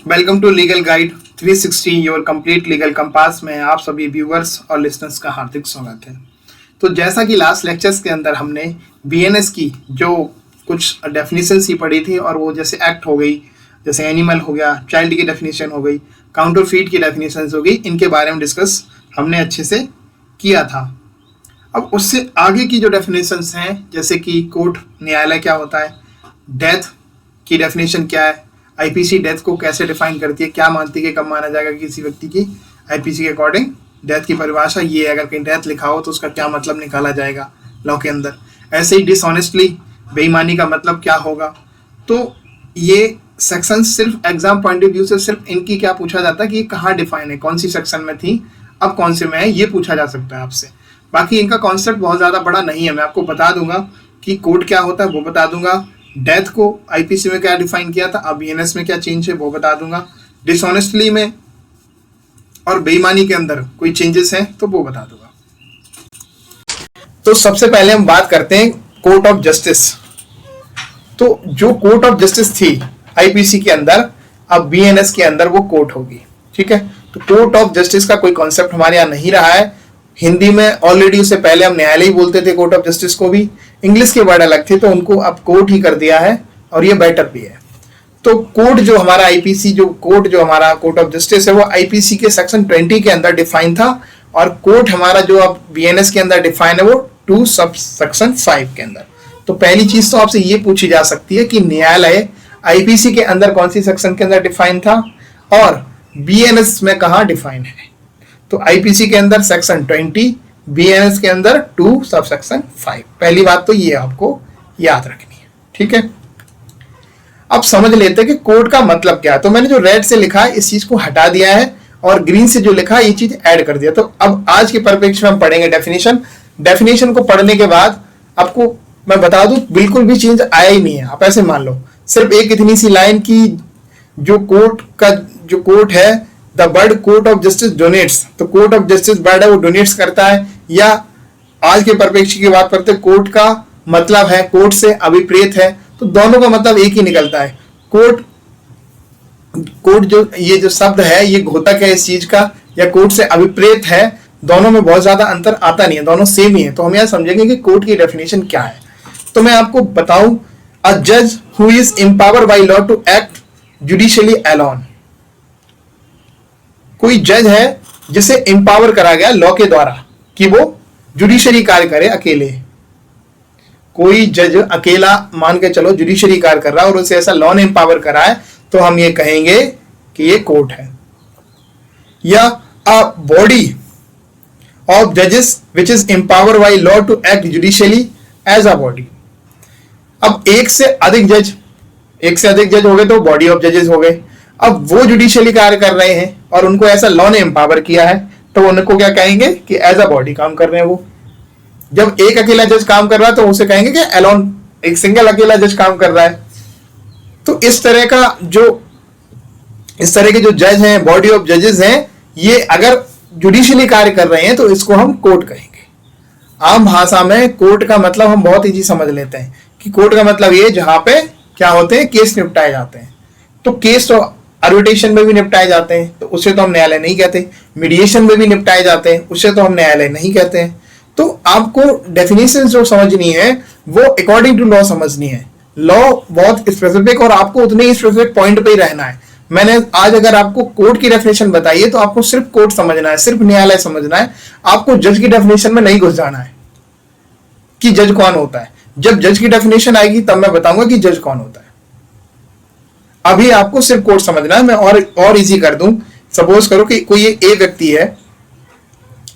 Welcome to legal guide 360 your complete legal compass में आप सभी व्यूअर्स और लिसनर्स का हार्दिक स्वागत है। तो जैसा कि लास्ट लेक्चर्स के अंदर हमने बीएनएस की जो कुछ डेफिनेशंस ही पढ़ी थी और वो जैसे एक्ट हो गई, जैसे एनिमल हो गया, चाइल्ड की डेफिनेशन हो गई, काउंटरफीट की डेफिनेशंस हो गई, इनके बारे में डिस्कस हमने अच्छे से किया था। अब उससे आगे की जो डेफिनेशंस हैं, जैसे कि कोर्ट न्यायालय क्या होता है, डेथ की डेफिनेशन क्या है, आईपीसी डेथ को कैसे डिफाइन करती है, क्या मानती है कि कब माना जाएगा किसी व्यक्ति की आईपीसी के अकॉर्डिंग डेथ की परिभाषा ये है, अगर कहीं डेथ लिखा हो तो उसका क्या मतलब निकाला जाएगा लॉ के अंदर। ऐसे ही डिसऑनेस्टली बेईमानी का मतलब क्या होगा। तो ये सेक्शन सिर्फ एग्जाम पॉइंट ऑफ व्यू से सिर्फ इनकी क्या पूछा जाता है कि ये कहाँ डिफाइन है, कौन सी सेक्शन में थी, अब कौन से में है, ये पूछा जा सकता है आपसे। बाकी इनका कॉन्सेप्ट बहुत ज़्यादा बड़ा नहीं है। मैं आपको बता दूंगा कि कोर्ट क्या होता है, वो बता दूंगा, डेथ को आईपीसी में क्या डिफाइन किया था, अब बीएनएस में क्या चेंज है वो बता दूंगा, डिसऑनेस्टली में और बेईमानी के अंदर कोई चेंजेस हैं तो वो बता दूंगा। तो सबसे पहले हम बात करते हैं कोर्ट ऑफ जस्टिस। तो जो कोर्ट ऑफ जस्टिस थी आईपीसी के अंदर, अब बीएनएस के अंदर वो कोर्ट होगी। ठीक है, तो कोर्ट ऑफ जस्टिस का कोई कॉन्सेप्ट हमारे यहाँ नहीं रहा है। हिंदी में ऑलरेडी उससे पहले हम न्यायालय ही बोलते थे कोर्ट ऑफ जस्टिस को भी, इंग्लिश के वर्ड अलग थे, तो उनको अब कोर्ट ही कर दिया है और ये बेटर भी है। तो कोर्ट जो हमारा आईपीसी जो हमारा कोर्ट ऑफ जस्टिस है वो आईपीसी के सेक्शन 20 के अंदर डिफाइन था, और कोर्ट हमारा जो अब बीएनएस के अंदर डिफाइन है वो 2 सब सेक्शन 5 के अंदर। तो पहली चीज तो आपसे ये पूछी जा सकती है कि न्यायालय आईपीसी के अंदर कौन सी सेक्शन के अंदर डिफाइन था और बीएनएस में कहाँ डिफाइन है। तो आईपीसी के अंदर सेक्शन 20, बीएनएस के अंदर 2 सब सेक्शन 5। पहली बात तो ये आपको याद रखनी है। ठीक है, अब समझ लेते हैं कि कोर्ट का मतलब क्या है। तो मैंने जो रेड से लिखा है इस चीज को हटा दिया है और ग्रीन से जो लिखा है ये चीज ऐड कर दिया। तो अब आज के परिप्रेक्ष्य में हम पढ़ेंगे डेफिनेशन को पढ़ने के बाद आपको मैं बता दूं बिल्कुल भी चेंज आया ही नहीं है। आप ऐसे मान लो सिर्फ एक इतनी सी लाइन की जो कोर्ट है, the word court of justice denotes, तो कोर्ट ऑफ जस्टिस वर्ड है वो डोनेट्स करता है, या आज के परिप्रेक्ष्य की बात करते कोर्ट का मतलब है कोर्ट से अभिप्रेत है, तो दोनों का मतलब एक ही निकलता है। कोर्ट जो ये जो शब्द है ये घोतक है इस चीज का, या कोर्ट से अभिप्रेत है, दोनों में बहुत ज्यादा अंतर आता नहीं है, दोनों सेम ही है। तो हम यह समझेंगे कि कोर्ट की डेफिनेशन क्या है। तो मैं आपको बताऊं, अ जज who is empowered by law to act judicially alone, कोई जज है जिसे एम्पावर करा गया लॉ के द्वारा कि वो जुडिशरी कार्य करे अकेले। कोई जज अकेला मान के चलो जुडिशरी कार्य कर रहा है और उसे ऐसा लॉ ने एम्पावर करा है, तो हम ये कहेंगे कि ये कोर्ट है। या अ बॉडी ऑफ जजेस which is empowered by law to act judicially as a body. अब एक से अधिक जज हो गए तो बॉडी ऑफ जजेस हो गए। अब वो जुडिशियली कार्य कर रहे हैं और उनको ऐसा लॉ ने एम्पावर किया है, तो उनको क्या कहेंगे कि एज अ बॉडी काम कर रहे हैं वो। जब एक अकेला जज काम कर रहा है तो उसे कहेंगे कि अलोन, एक सिंगल अकेला जज काम कर रहा है। तो इस तरह के जो जज हैं, बॉडी ऑफ जजेस हैं, ये अगर जुडिशियली कार्य कर रहे हैं तो इसको हम कोर्ट कहेंगे। आम भाषा में कोर्ट का मतलब हम बहुत ईजी समझ लेते हैं कि कोर्ट का मतलब ये जहां पे क्या होते हैं, केस निपटाए जाते हैं। तो केस तो आर्बिट्रेशन में भी निपटाए जाते हैं, तो उसे तो हम न्यायालय नहीं कहते। मीडिएशन में भी निपटाए जाते हैं, उसे तो हम न्यायालय नहीं कहते हैं। तो आपको डेफिनेशन जो समझनी है वो अकॉर्डिंग टू लॉ समझनी है। लॉ बहुत स्पेसिफिक और आपको उतने ही स्पेसिफिक पॉइंट पे ही रहना है। मैंने आज अगर आपको कोर्ट की डेफिनेशन बताई है तो आपको सिर्फ कोर्ट समझना है, सिर्फ न्यायालय समझना है। आपको जज की डेफिनेशन में नहीं घुस जाना है कि जज कौन होता है। जब जज की डेफिनेशन आएगी तब मैं बताऊंगा कि जज कौन होता है। अभी आपको सिर्फ कोर्ट समझना है। मैं और इजी कर दूं, सपोज करो कि कोई ए व्यक्ति है,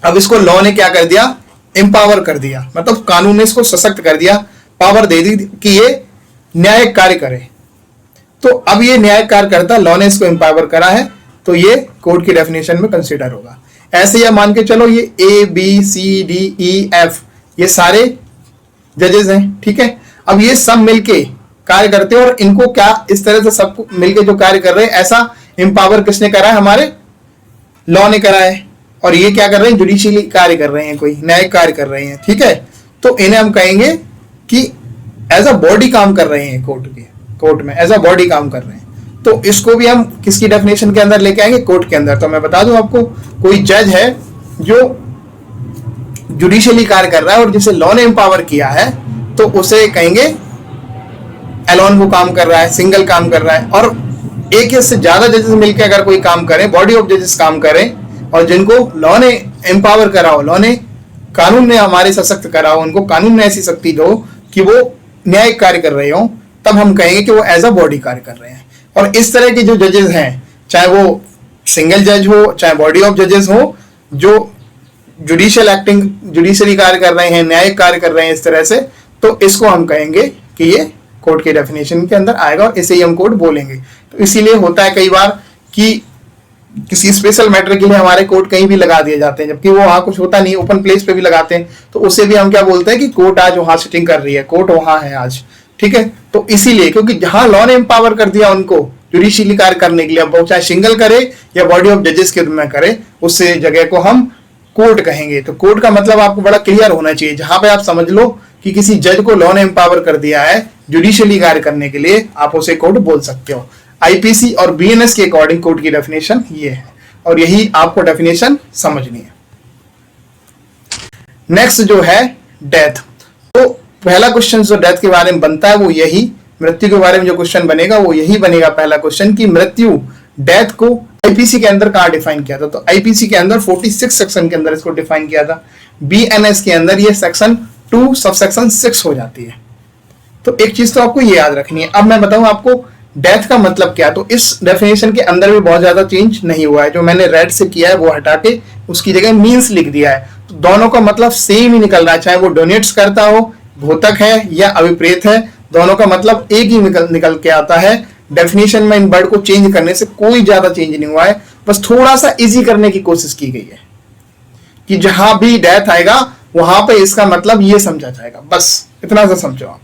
अब इसको लॉ ने क्या कर दिया, एम्पावर कर दिया, मतलब कानून ने इसको सशक्त कर दिया, पावर दे दी कि ये न्यायिक कार्य करे। तो अब ये न्यायिक कार्य करता, लॉ ने इसको एम्पावर करा है, तो ये कोर्ट की डेफिनेशन में कंसीडर होगा। ऐसे या मान के चलो ये A B C D E F ये सारे जजेस हैं। ठीक है, अब ये सब मिलके कार्य करते हैं और इनको क्या इस तरह से सब मिलके जो कार्य कर रहे हैं, ऐसा एम्पावर किसने करा है, हमारे लॉ ने करा है। और ये क्या कर रहे हैं, जुडिशियली कार्य कर रहे हैं, कोई न्यायिक कार्य कर रहे हैं। ठीक है, तो इन्हें हम कहेंगे कि एज अ बॉडी काम कर रहे हैं, कोर्ट में एज अ बॉडी काम कर रहे हैं। तो इसको भी हम किसकी डेफिनेशन के अंदर लेके आएंगे? कोर्ट के अंदर। तो मैं बता दूं आपको, कोई जज है जो जुडिशियली कार्य कर रहा है और जिसे लॉ ने एम्पावर किया है, तो उसे कहेंगे एलोन वो काम कर रहा है, सिंगल काम कर रहा है। और एक या से ज्यादा जजेस मिलकर अगर कोई काम करें, बॉडी ऑफ जजेस काम करें, और जिनको लॉ ने एम्पावर करा हो, लॉ ने कानून ने हमारे सशक्त करा हो, उनको कानून ने ऐसी शक्ति दो कि वो न्यायिक कार्य कर रहे हो, तब हम कहेंगे कि वो एज अ बॉडी कार्य कर रहे हैं। और इस तरह के जो जजेस हैं, चाहे वो सिंगल जज हो, चाहे बॉडी ऑफ जजेस हो, जो जुडिशियल एक्टिंग, जुडिशरी कार्य कर रहे हैं, न्यायिक कार्य कर रहे हैं इस तरह से, तो इसको हम कहेंगे कि ये कोर्ट के डेफिनेशन के अंदर आएगा और इसे ही हम कोर्ट बोलेंगे। तो इसीलिए होता है कई बार कि किसी स्पेशल मैटर के लिए हमारे कोर्ट कहीं भी लगा दिए जाते हैं, जबकि वो वहां कुछ होता नहीं, ओपन प्लेस पे भी लगाते हैं, तो उसे भी हम क्या बोलते हैं कि कोर्ट आज वहां सिटिंग कर रही है, कोर्ट वहां है आज, ठीक है। तो इसीलिए, क्योंकि जहां लॉ ने एम्पावर कर दिया उनको जुडिशियली कार्य करने के लिए, अब वो चाहे सिंगल करे या बॉडी ऑफ जजेस के रूप में करे, उस जगह को हम कोर्ट कहेंगे। तो कोर्ट का मतलब आपको बड़ा क्लियर होना चाहिए, जहां पे आप समझ लो कि किसी जज को लॉ ने एम्पावर कर दिया है जुडिशियली कार्य करने के लिए, आप उसे कोर्ट बोल सकते हो। आईपीसी और बीएनएस के अकॉर्डिंग कोर्ट की डेफिनेशन ये है, और यही आपको डेफिनेशन समझनी है। नेक्स्ट जो है डेथ। तो पहला क्वेश्चन जो डेथ के बारे में बनता है वो यही, मृत्यु के बारे में जो क्वेश्चन बनेगा वो यही बनेगा पहला क्वेश्चन, कि मृत्यु, डेथ को आईपीसी के अंदर कहां डिफाइन किया था? तो आईपीसी के अंदर 46 सेक्शन के अंदर इसको डिफाइन किया था। बीएनएस के अंदर ये सेक्शन 2 सबसेक्शन 6 हो जाती है। तो एक चीज तो आपको ये याद रखनी है। अब मैं बताऊं आपको डेथ का मतलब क्या। तो इस डेफिनेशन के अंदर भी बहुत ज्यादा चेंज नहीं हुआ है, जो मैंने रेड से किया है वो हटा के उसकी जगह मीन्स लिख दिया है। तो दोनों का मतलब सेम ही निकल रहा है, चाहे वो डोनेट्स करता हो, घोतक है या अभिप्रेत है, दोनों का मतलब एक ही निकल के आता है। डेफिनेशन में इन वर्ड को चेंज करने से कोई ज्यादा चेंज नहीं हुआ है, बस थोड़ा सा इजी करने की कोशिश की गई है कि जहां भी डेथ आएगा वहां पे इसका मतलब ये समझा जाएगा, बस इतना सा समझो आप।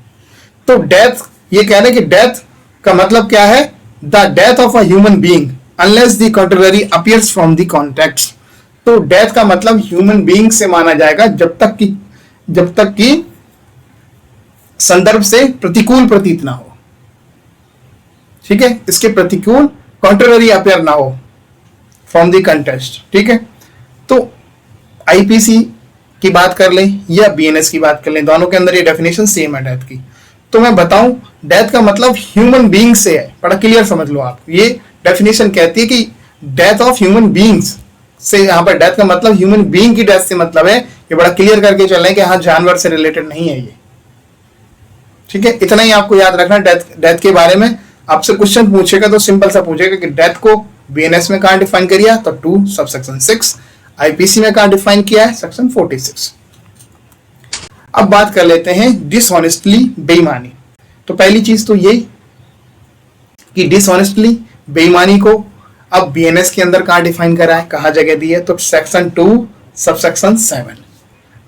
तो डेथ, ये कह रहे हैं कि डेथ का मतलब क्या है? The death of a human being unless the contrary appears from the context. तो डेथ का मतलब ह्यूमन बीइंग से माना जाएगा जब तक कि संदर्भ से प्रतिकूल प्रतीत ना हो, ठीक है, इसके प्रतिकूल कॉन्ट्ररी अपीयर ना हो फ्रॉम द कंटेक्स्ट, ठीक है। तो आईपीसी की बात कर लें या बीएनएस की बात कर लें, दोनों के अंदर ये डेफिनेशन सेम है डेथ की। तो मैं बताऊं, डेथ का मतलब ह्यूमन बीइंग से है, बड़ा क्लियर समझ लो आप। ये डेफिनेशन कहती है कि डेथ ऑफ ह्यूमन बीइंग्स से, यहां पर डेथ का मतलब ह्यूमन बीइंग की डेथ से मतलब है, ये बड़ा क्लियर करके चल रहे हैं कि हाँ जानवर से रिलेटेड नहीं है ये, ठीक है। इतना ही आपको याद रखना डेथ के बारे में। आपसे क्वेश्चन पूछेगा तो सिंपल सा पूछेगा कि डेथ को बीएनएस में कहां डिफाइन किया? तो 2 सबसेक्शन 6। आईपीसी में कहां डिफाइन किया है? सेक्शन 46। अब बात कर लेते हैं डिसऑनेस्टली, बेईमानी। तो पहली चीज तो यही कि डिसऑनेस्टली, बेईमानी को अब बीएनएस के अंदर कहां डिफाइन करा है, कहां जगह दी है? तो सेक्शन 2 सबसेक्शन 7।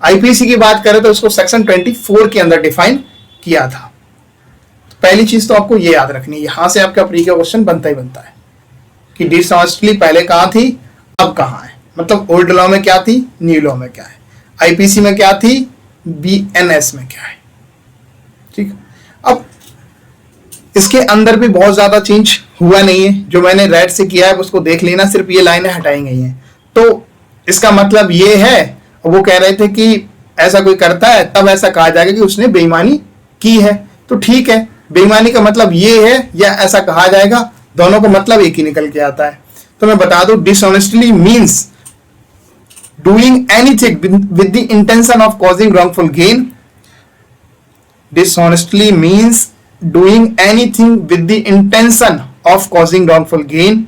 आईपीसी की बात करें तो उसको सेक्शन 24 के अंदर डिफाइन किया था। तो पहली चीज तो आपको ये याद रखनी है, यहां से आपका प्री का क्वेश्चन बनता ही बनता है कि डिसऑनेस्टली पहले कहां थी, अब कहां है, मतलब ओल्ड लॉ में क्या थी, न्यू लॉ में क्या है, आईपीसी में क्या थी, बीएनएस में क्या है, ठीक। अब इसके अंदर भी बहुत ज्यादा चेंज हुआ नहीं है, जो मैंने रेड से किया है उसको देख लेना, सिर्फ ये लाइनें हटाई गई हैं। तो इसका मतलब ये है, वो कह रहे थे कि ऐसा कोई करता है तब ऐसा कहा जाएगा कि उसने बेईमानी की है। तो ठीक है, बेईमानी का मतलब ये है या ऐसा कहा जाएगा, दोनों का मतलब एक ही निकल के आता है। तो मैं बता दूं, dishonestly means doing anything with the intention of causing wrongful gain. Dishonestly means doing anything with the intention of causing wrongful gain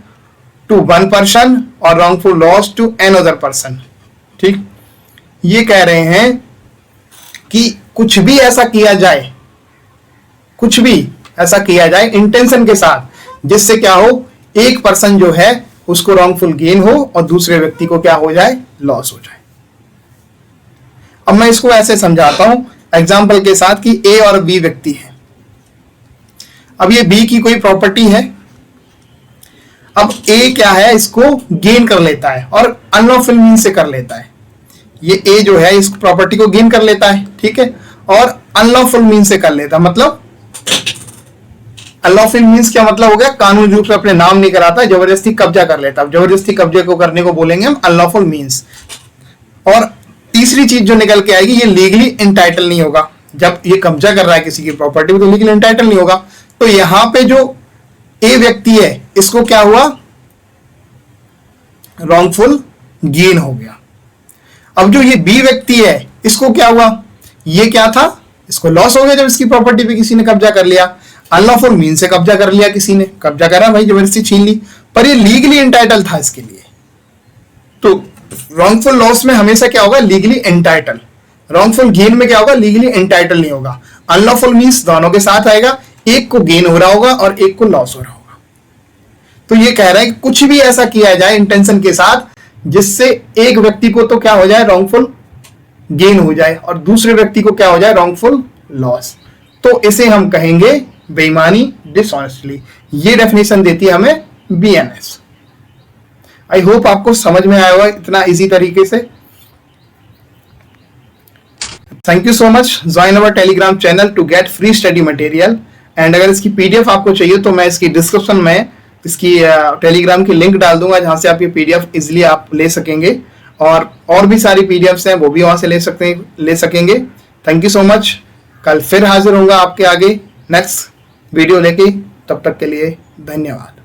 to one person और wrongful loss to another person, ठीक। ये कह रहे हैं कि कुछ भी ऐसा किया जाए, कुछ भी ऐसा किया जाए इंटेंशन के साथ, जिससे क्या हो, एक पर्सन जो है उसको रॉन्गफुल गेन हो और दूसरे व्यक्ति को क्या हो जाए, लॉस हो जाए। अब मैं इसको ऐसे समझाता हूं एग्जाम्पल के साथ कि ए और बी व्यक्ति है। अब ये बी की कोई प्रॉपर्टी है, अब ए क्या है, इसको गेन कर लेता है और अनलॉफुल मीन्स से कर लेता है। ये ए जो है इस प्रॉपर्टी को गेन कर लेता है, ठीक है, और अनलॉफुल मीन्स से कर लेता, मतलब अनलॉफुल मीन्स क्या मतलब हो गया, कानूनी रूप से अपने नाम नहीं कराता, जबरदस्ती कब्जा कर लेता। अब जबरदस्ती कब्जे को करने को बोलेंगे हम अनलॉफुल मीन्स। और तीसरी चीज जो निकल के आएगी, ये लीगली इंटाइटल नहीं होगा। जब ये कब्जा कर रहा है किसी की प्रॉपर्टी में तो लीगली इंटाइटल नहीं होगा। तो यहां पे जो ए व्यक्ति है इसको क्या हुआ, रॉन्गफुल गेन हो गया। अब जो ये बी व्यक्ति है इसको क्या हुआ, ये क्या था, इसको लॉस हो गया जब इसकी प्रॉपर्टी पे किसी ने कब्जा कर लिया। अनलॉफुल मीन से कब्जा कर लिया, किसी ने कब्जा करा भाई, जबरदस्ती छीन ली, पर ये लीगली एंटाइटल था इसके लिए। तो रॉन्गफुल लॉस में हमेशा क्या होगा, लीगली एंटाइटल। रॉन्गफुल गेन में क्या होगा, लीगली एंटाइटल नहीं होगा। अनलॉफुल मीन्स दोनों के साथ आएगा, एक को गेन हो रहा होगा और एक को लॉस हो रहा होगा। तो ये कह रहा है कि कुछ भी ऐसा किया जाए इंटेंशन के साथ जिससे एक व्यक्ति को तो क्या हो जाए, रॉन्गफुल गेन हो जाए और दूसरे व्यक्ति को क्या हो जाए, रॉन्गफुल लॉस, तो इसे हम कहेंगे बेईमानी, डिसऑनेस्टली। ये डेफिनेशन देती है हमें बीएनएस। आई होप आपको समझ में आया होगा इतना इजी तरीके से। Thank you so much. Join our Telegram channel to get free study material. And अगर इसकी पीडीएफ आपको चाहिए तो मैं इसकी डिस्क्रिप्शन में इसकी टेलीग्राम की लिंक डाल दूंगा, जहां से आप ये पीडीएफ इजिली आप ले सकेंगे। और भी सारी पीडीएफ्स हैं वो भी वहां से ले सकेंगे। Thank you so much. कल फिर हाजिर होऊंगा आपके आगे नेक्स्ट वीडियो लेके, तब तक के लिए धन्यवाद।